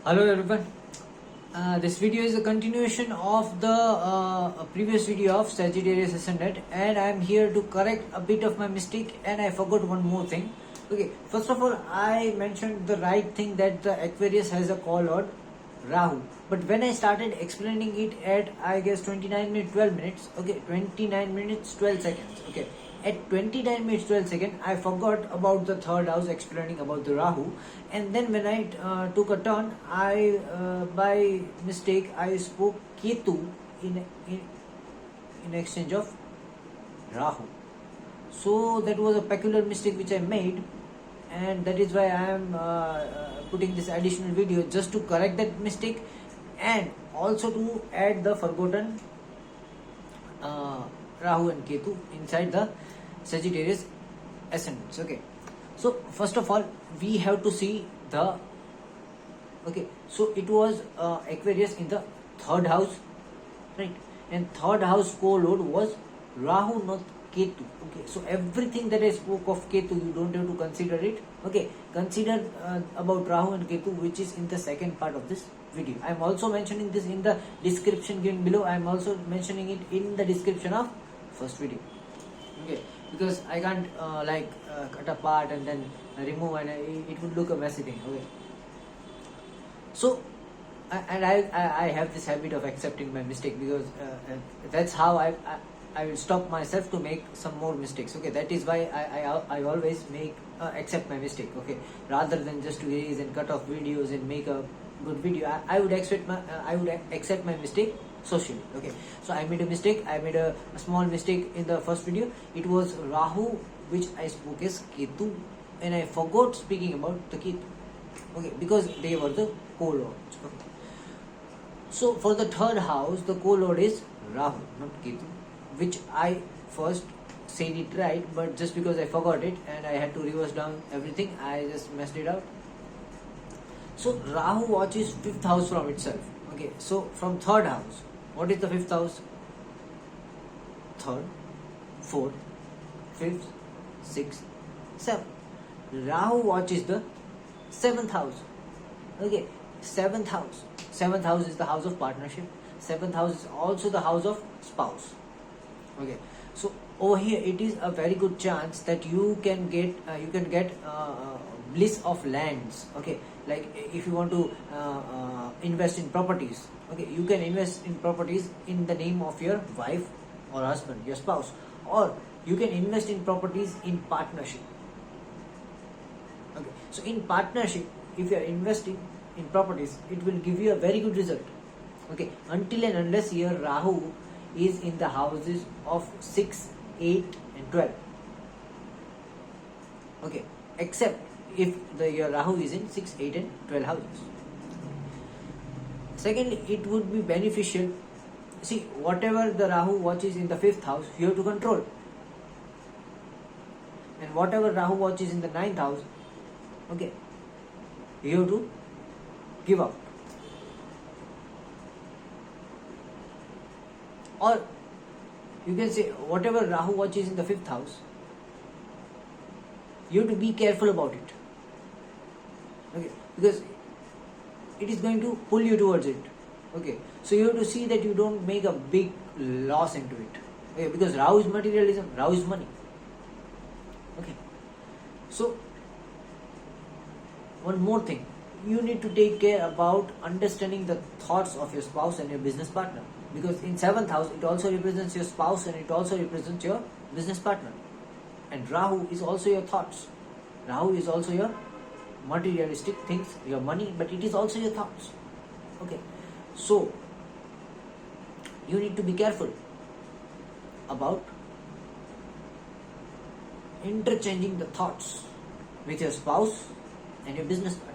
Hello everyone. This video is a continuation of the previous video of Sagittarius Ascendant, and I am here to correct a bit of my mistake, and I forgot one more thing. Okay, first of all, I mentioned the right thing that the Aquarius has a co-lord Rahu, but when I started explaining it at I guess 29 minutes 12 minutes, okay, 29 minutes 12 seconds, okay, at 29 minutes 12 seconds I forgot about the third house explaining about the Rahu, and then when I took a turn, I by mistake I spoke Ketu in exchange of Rahu. So that was a peculiar mistake which I made, and that is why I am putting this additional video just to correct that mistake, and also to add the forgotten Rahu and Ketu inside the Sagittarius Ascendants. Okay, so first of all we have to see the so it was Aquarius in the third house, right? And third house co-lord was Rahu, not Ketu. Okay, so everything that I spoke of Ketu, you don't have to consider it. Okay, consider about Rahu and Ketu, which is in the second part of this video. I am also mentioning this in the description given below. I am also mentioning it in the description of first video. Okay, because I can't cut a part and then remove, and it would look a messy thing. Okay, so I have this habit of accepting my mistake, because that's how I will stop myself to make some more mistakes. Okay, that is why I always make accept my mistake. Okay, rather than just to erase and cut off videos and make a good video, I would accept my mistake socially. Okay, so I made a mistake. I made a small mistake in the first video. It was Rahu, which I spoke as Ketu, and I forgot speaking about the Ketu. Okay, because they were the co-lords. Okay. So for the third house, the co-lord is Rahu, not Ketu, which I first said it right, but just because I forgot it and I had to reverse down everything, I just messed it out. So Rahu watches fifth house from itself. Okay, so from third house, what is the fifth house? Third, fourth, fifth, sixth, seventh. Rahu watches the seventh house. Okay, seventh house. Seventh house is the house of partnership. Seventh house is also the house of spouse. Okay, so over here it is a very good chance that you can get bliss of lands. Okay, like if you want to invest in properties, okay, you can invest in properties in the name of your wife or husband, your spouse, or you can invest in properties in partnership. Okay, so in partnership, if you are investing in properties, it will give you a very good result. Okay, until and unless your Rahu is in the houses of 6, 8 and 12. Okay, except if your Rahu is in 6, 8 and 12 houses. Secondly, it would be beneficial. See, whatever the Rahu watches in the 5th house, you have to control. And whatever Rahu watches in the 9th house, okay, you have to give up. Or you can say whatever Rahu watches in the 5th house, you have to be careful about it. Okay, because it is going to pull you towards it. Okay, so you have to see that you don't make a big loss into it. Okay, because Rahu is materialism, Rahu is money. Okay, so one more thing, you need to take care about understanding the thoughts of your spouse and your business partner, because in 7th house it also represents your spouse and it also represents your business partner, and Rahu is also your thoughts. Rahu is also your materialistic things, your money, but it is also your thoughts. Okay, so you need to be careful about interchanging the thoughts with your spouse and your business partner.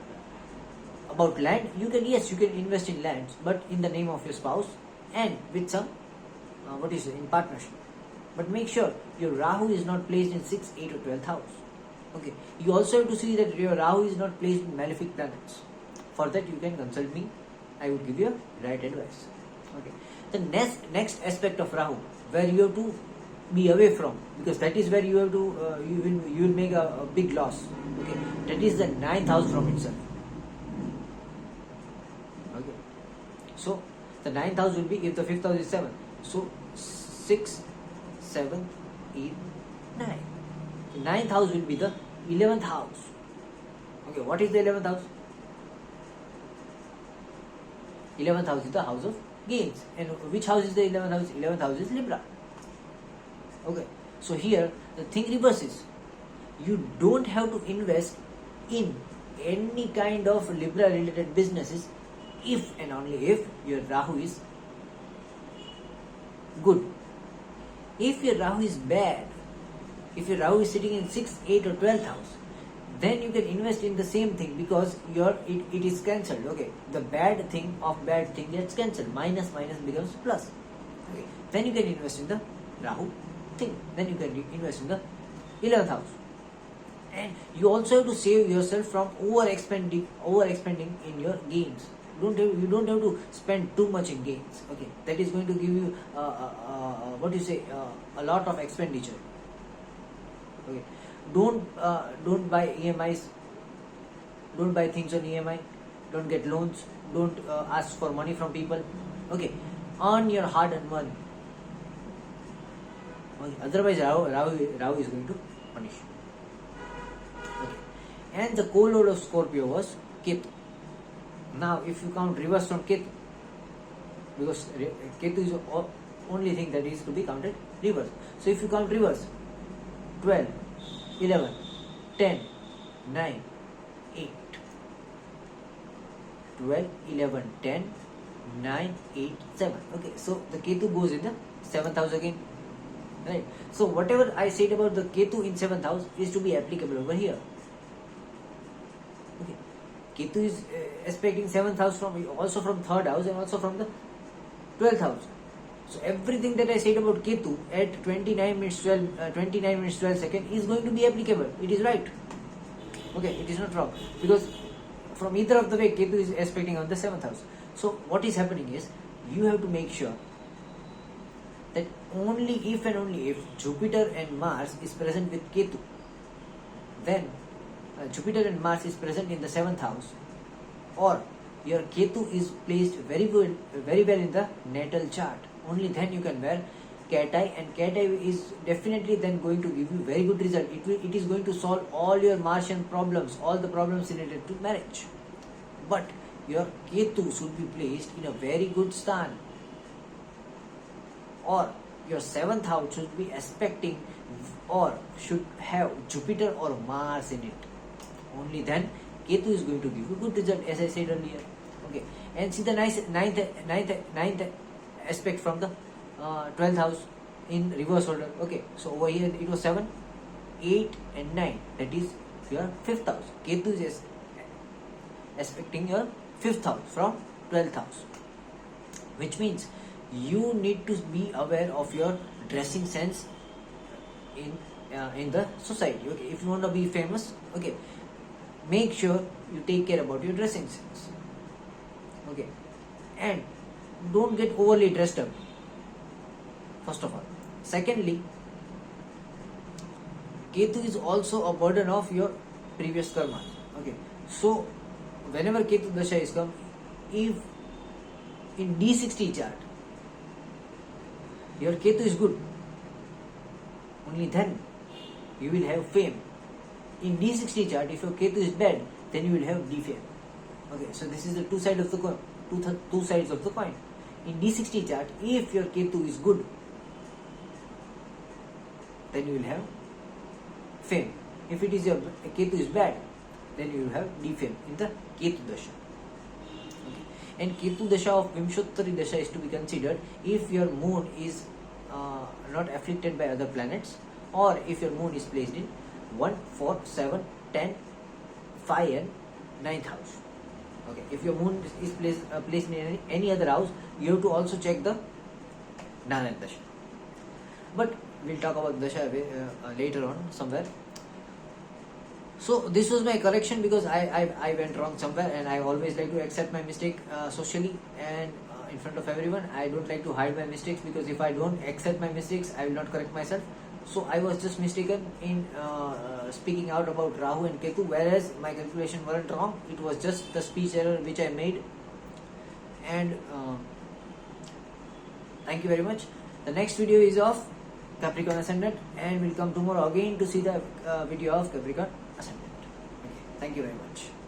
About land, you can invest in lands, but in the name of your spouse and with some in partnership. But make sure your Rahu is not placed in 6, 8 or 12th house. Okay, you also have to see that your Rahu is not placed in malefic planets. For that you can consult me. I would give you right advice. Okay, the next aspect of Rahu, where you have to be away from, because that is where you have to you will make a big loss. Okay, that is the 9th house from itself. So the 9th house will be, if the 5th house is 7, so 6, 7, 8, 9. The 9th house will be the 11th house. Okay, what is the 11th house? 11th house is the house of gains. And which house is the 11th house? 11th house is Libra. Okay, so here the thing reverses. You don't have to invest in any kind of Libra related businesses if and only if your Rahu is good. If your Rahu is bad, if your Rahu is sitting in 6th, 8th or 12th house, then you can invest in the same thing because it is cancelled. Okay, the bad thing of bad thing gets cancelled. Minus becomes plus. Okay, then you can invest in the Rahu thing. Then you can invest in the 11th house. And you also have to save yourself from overexpending in your gains. You don't have to spend too much in gains. Okay, that is going to give you a lot of expenditure. Okay, don't buy EMIs. Don't buy things on EMI. Don't get loans. Don't ask for money from people. Okay, earn your hard-earned money. Okay. Otherwise, Rahu is going to punish you. Okay. And the co-lord of Scorpio was Ketu. Now, if you count reverse from Ketu, because Ketu is the only thing that is to be counted reverse. So, if you count reverse, 12, 11, 10, 9, 8. 12, 11, 10, 9, 8, 7. Okay, so the Ketu goes in the 7th house again. Right. So whatever I said about the Ketu in 7th house is to be applicable over here. Okay. Ketu is aspecting 7th house also from 3rd house and also from the 12th house. So everything that I said about Ketu at 29 minutes 12 seconds is going to be applicable. It is right. Okay, it is not wrong. Because from either of the way Ketu is aspecting on the 7th house. So what is happening is you have to make sure that only if and only if Jupiter and Mars is present with Ketu, then Jupiter and Mars is present in the 7th house, or your Ketu is placed very well in the natal chart, only then you can wear cat eye, and cat eye is definitely then going to give you very good result. It is going to solve all your Martian problems, all the problems related to marriage. But your Ketu should be placed in a very good stand, or your 7th house should be aspecting or should have Jupiter or Mars in it. Only then Ketu is going to give you good result, as I said earlier. Okay, and see the nice ninth aspect from the 12th house in reverse order. Okay, so over here it was 7, 8 and 9. That is your 5th house. Ketu is aspecting your 5th house from 12th house, which means you need to be aware of your dressing sense in the society. Okay, if you want to be famous, okay, make sure you take care about your dressing sense. Okay, and don't get overly dressed up, first of all. Secondly, Ketu is also a burden of your previous karma. Okay, so whenever Ketu Dasha is come, if in D60 chart your Ketu is good, only then you will have fame. In D60 chart, if your Ketu is bad, then you will have defame. Okay, so this is the two sides of the coin. Two sides of the coin. In D60 chart, if your Ketu is good, then you will have fame. If it is your Ketu is bad, then you will have defame in the Ketu Dasha. Okay. And Ketu Dasha of Vimshottari Dasha is to be considered if your moon is not afflicted by other planets, or if your moon is placed in 1, 4, 7, 10, 5 and 9th house. Okay, if your moon is placed in any other house, you have to also check the Narayana Dasha. But we'll talk about Dasha later on somewhere. So this was my correction, because I went wrong somewhere, and I always like to accept my mistake socially and in front of everyone. I don't like to hide my mistakes, because if I don't accept my mistakes, I will not correct myself. So I was just mistaken in speaking out about Rahu and Ketu, whereas my calculation weren't wrong. It was just the speech error which I made, and thank you very much. The next video is of Capricorn Ascendant, and we'll come tomorrow again to see the video of Capricorn Ascendant. Okay, thank you very much.